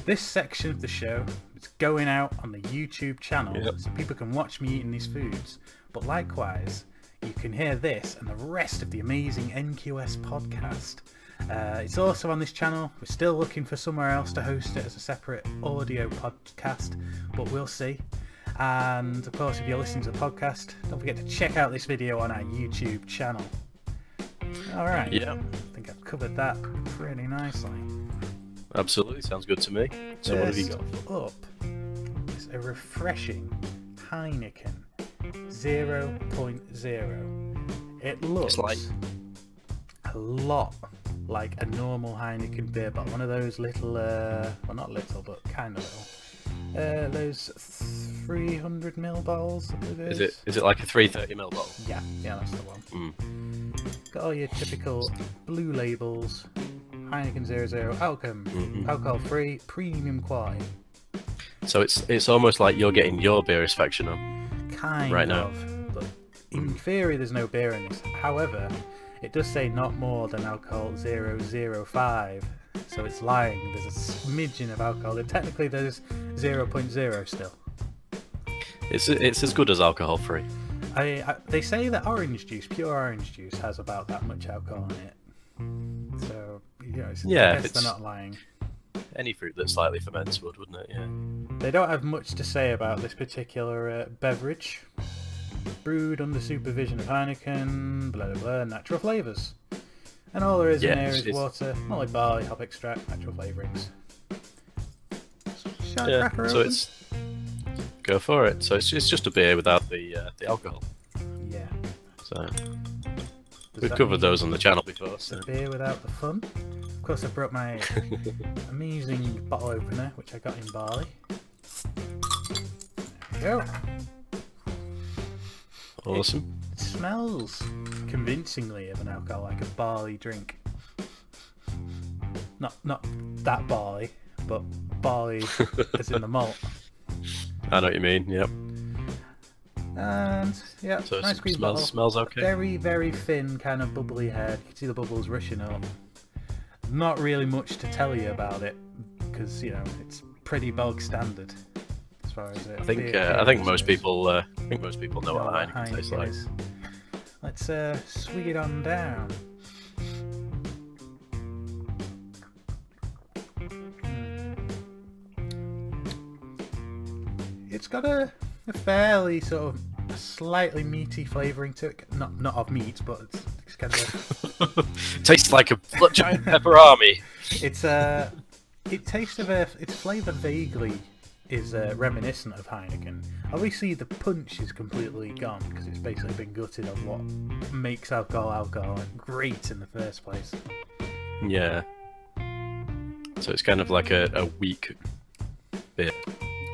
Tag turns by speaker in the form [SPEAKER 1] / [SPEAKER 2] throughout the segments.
[SPEAKER 1] This section of the show is going out on the YouTube channel, so people can watch me eating these foods. But likewise, you can hear this and the rest of the amazing NQS podcast. It's also on this channel. We're still looking for somewhere else to host it as a separate audio podcast, but we'll see. And of course, if you're listening to the podcast, don't forget to check out this video on our YouTube channel. Alright, I think I've covered that pretty nicely.
[SPEAKER 2] Absolutely, sounds good to me. So what have you got?
[SPEAKER 1] Up is a refreshing Heineken 0.0. It looks a lot like a normal Heineken beer bottle. One of those little, well not little, but kind of little. Those 300ml bottles.
[SPEAKER 2] Is it like a 330ml bottle?
[SPEAKER 1] Yeah, that's the one. Got all your typical blue labels. Heineken 0.0 alcohol free, premium quality.
[SPEAKER 2] So it's almost like you're getting your beer inspection on right now.
[SPEAKER 1] But in theory, there's no beer in this. However, it does say not more than alcohol 0.05, so it's lying. There's a smidgen of alcohol. And technically, there's 0.0 still.
[SPEAKER 2] It's as good as alcohol free.
[SPEAKER 1] They say that orange juice, pure orange juice, has about that much alcohol in it. So, I guess they're not lying.
[SPEAKER 2] Any fruit that's slightly fermented wouldn't it? Yeah.
[SPEAKER 1] They don't have much to say about this particular beverage. Brewed under supervision of Heineken, blah blah blah, natural flavours. And all there is in there is water, malted barley, hop extract, natural flavourings.
[SPEAKER 2] Go for it. So it's just a beer without the alcohol.
[SPEAKER 1] Yeah.
[SPEAKER 2] So we've covered those on the channel before. So.
[SPEAKER 1] A beer without the fun. Of course, I brought my amazing bottle opener, which I got in barley. There we go.
[SPEAKER 2] Awesome.
[SPEAKER 1] It smells convincingly of an alcohol, like a barley drink. Not that barley, but barley as in the malt.
[SPEAKER 2] I know what you mean. Yep.
[SPEAKER 1] And
[SPEAKER 2] so
[SPEAKER 1] nice green bottle.
[SPEAKER 2] Smells okay.
[SPEAKER 1] Very, very thin, kind of bubbly head. You can see the bubbles rushing up. Not really much to tell you about it because it's pretty bog standard as far as it.
[SPEAKER 2] I think most people know what Heineken tastes like.
[SPEAKER 1] Let's swig it on down. It's got a fairly sort of slightly meaty flavouring to it. Not of meat, but it's kind of
[SPEAKER 2] tastes like a giant pepperami.
[SPEAKER 1] Its flavour vaguely is reminiscent of Heineken. Obviously, the punch is completely gone because it's basically been gutted of what makes alcohol great in the first place.
[SPEAKER 2] Yeah. So it's kind of like a weak beer.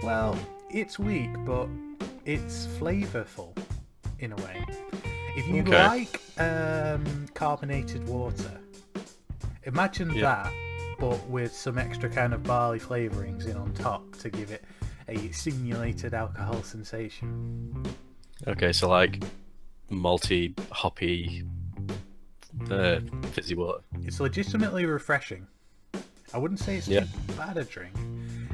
[SPEAKER 1] Well, it's weak, but it's flavourful in a way. If you like carbonated water, imagine that, but with some extra kind of barley flavourings in on top to give it a simulated alcohol sensation.
[SPEAKER 2] Okay, so like malty, hoppy, fizzy water.
[SPEAKER 1] It's legitimately refreshing. I wouldn't say it's too bad a drink.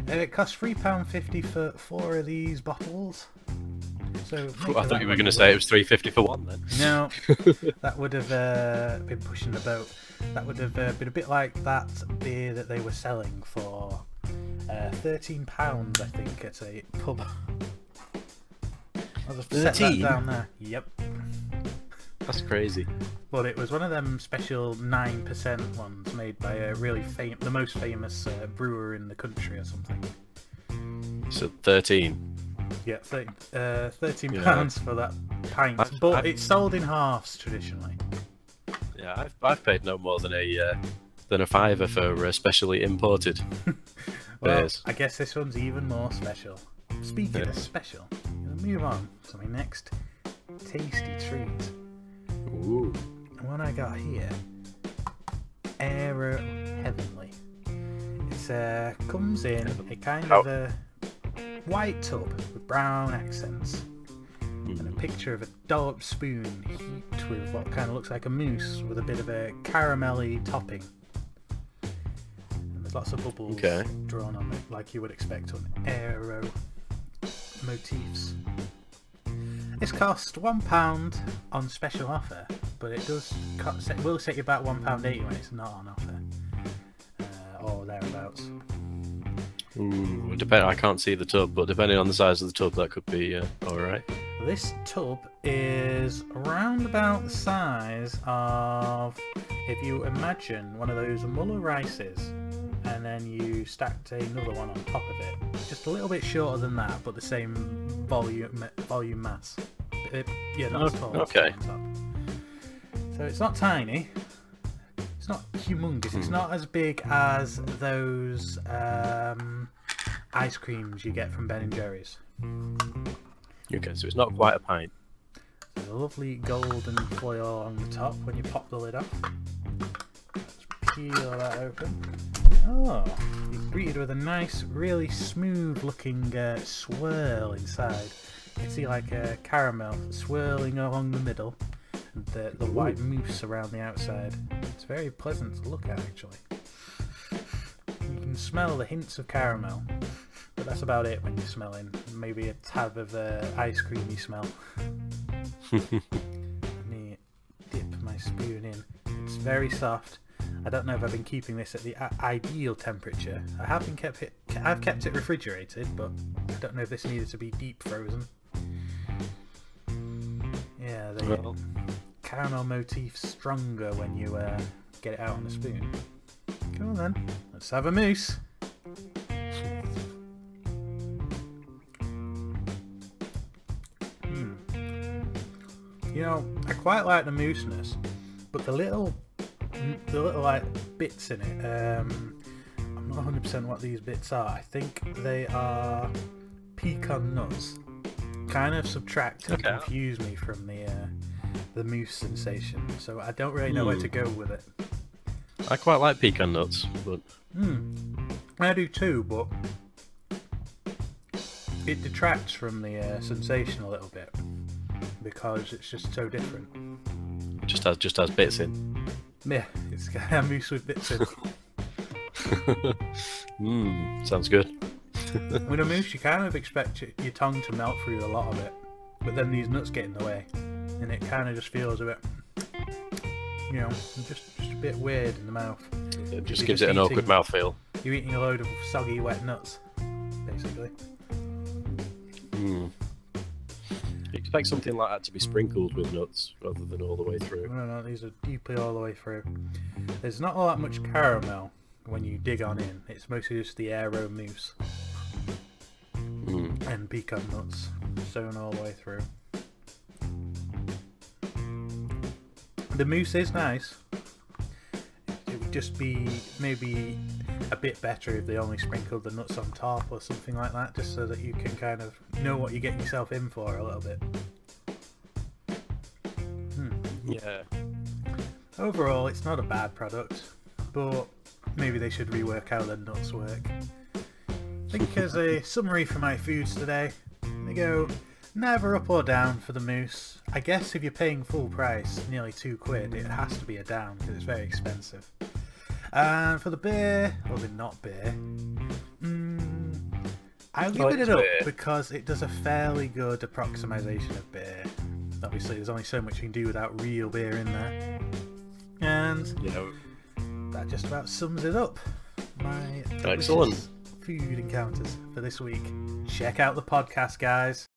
[SPEAKER 1] It costs £3.50 for 4 of these bottles. So
[SPEAKER 2] I thought you were going to say it was £3.50 for one then.
[SPEAKER 1] No, that would have been pushing the boat. That would have been a bit like that beer that they were selling for £13, I think, at a pub. I'll just set that down there. Yep.
[SPEAKER 2] That's crazy.
[SPEAKER 1] But it was one of them special 9% ones made by a really the most famous brewer in the country or something.
[SPEAKER 2] So 13.
[SPEAKER 1] Yeah, £13 for that pint. But it's sold in halves traditionally.
[SPEAKER 2] Yeah, I've paid no more than a £5 for specially imported beers.
[SPEAKER 1] I guess this one's even more special. Speaking of special, we'll move on to my next tasty treat.
[SPEAKER 2] Ooh.
[SPEAKER 1] The one I got here, Aero Heavenly. It comes in a kind of a white tub with brown accents and a picture of a dollop spoon heaped with what kind of looks like a mousse with a bit of a caramelly topping. And the There's lots of bubbles drawn on it, like you would expect on Aero motifs. This cost £1 on special offer, but it will set you about £1.80 when it's not on offer, or thereabouts.
[SPEAKER 2] Ooh, I can't see the tub, but depending on the size of the tub, that could be alright.
[SPEAKER 1] This tub is around about the size of, if you imagine one of those Muller rices, and then you stacked another one on top of it. Just a little bit shorter than that, but the same volume mass. Yeah, that's tall.
[SPEAKER 2] Okay.
[SPEAKER 1] On top. So it's not tiny. It's not humongous. It's not as big as those ice creams you get from Ben and Jerry's.
[SPEAKER 2] Okay, so it's not quite a pint.
[SPEAKER 1] There's a lovely golden foil on the top when you pop the lid off. Let's peel that open. Oh, you're greeted with a nice, really smooth looking swirl inside. You can see like a caramel swirling along the middle, and the white mousse around the outside. It's very pleasant to look at, actually. You can smell the hints of caramel, but that's about it when you're smelling. Maybe a tab of ice creamy smell. Let me dip my spoon in. It's very soft. I don't know if I've been keeping this at the ideal temperature. I've kept it refrigerated, but I don't know if this needed to be deep frozen. Yeah, the caramel motif's stronger when you get it out on a spoon. Come on then, let's have a mousse. You know, I quite like the mousseness, but the little like bits in it, I'm not 100% what these bits are. I think they are pecan nuts. Kind of subtract and confuse me from the mousse sensation, so I don't really know where to go with it.
[SPEAKER 2] I quite like pecan nuts, but
[SPEAKER 1] I do too, but it detracts from the sensation a little bit because it's just so different.
[SPEAKER 2] It just has bits in.
[SPEAKER 1] Yeah, it's got a mousse with bits in.
[SPEAKER 2] Sounds good.
[SPEAKER 1] With a mousse, you kind of expect your tongue to melt through a lot of it, but then these nuts get in the way, and it kind of just feels a bit, you know, just a bit weird in the mouth.
[SPEAKER 2] It just gives it an awkward mouthfeel.
[SPEAKER 1] You're eating a load of soggy, wet nuts, basically.
[SPEAKER 2] You expect something like that to be sprinkled with nuts rather than all the way through.
[SPEAKER 1] No, these are deeply all the way through. There's not all that much caramel when you dig on in. It's mostly just the Aero mousse and pecan nuts sewn all the way through. The mousse is nice. It would just be maybe a bit better if they only sprinkled the nuts on top or something like that, just so that you can kind of know what you're getting yourself in for a little bit.
[SPEAKER 2] Yeah.
[SPEAKER 1] Overall, it's not a bad product, but maybe they should rework how the nuts work. I think as a summary for my foods today, they go never up or down for the mousse. I guess if you're paying full price, nearly £2, it has to be a down because it's very expensive. And for the beer, or the not beer, I'll give it an up because it does a fairly good approximation of beer. Obviously, there's only so much you can do without real beer in there. And that just about sums it up. My
[SPEAKER 2] excellent
[SPEAKER 1] food encounters for this week. Check out the podcast, guys.